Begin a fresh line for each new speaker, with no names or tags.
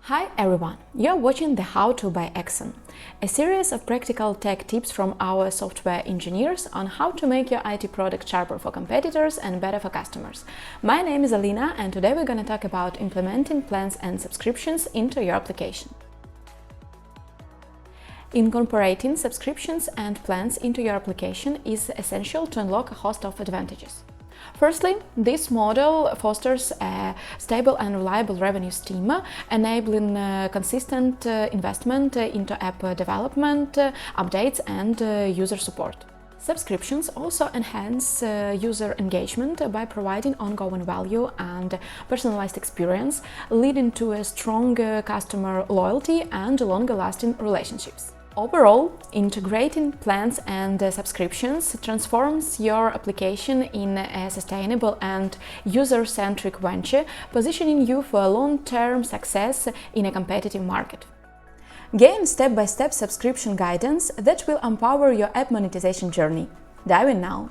Hi everyone! You're watching the How To by Axon, a series of practical tech tips from our software engineers on how to make your IT product sharper for competitors and better for customers. My name is Alina, and today we're going to talk about implementing plans and subscriptions into your application. Incorporating subscriptions and plans into your application is essential to unlock a host of advantages. Firstly, this model fosters a stable and reliable revenue stream, enabling consistent investment into app development, updates, and user support. Subscriptions also enhance user engagement by providing ongoing value and personalized experience, leading to a stronger customer loyalty and longer-lasting relationships. Overall, integrating plans and subscriptions transforms your application in a sustainable and user-centric venture, positioning you for long-term success in a competitive market. Gain step-by-step subscription guidance that will empower your app monetization journey. Dive in now!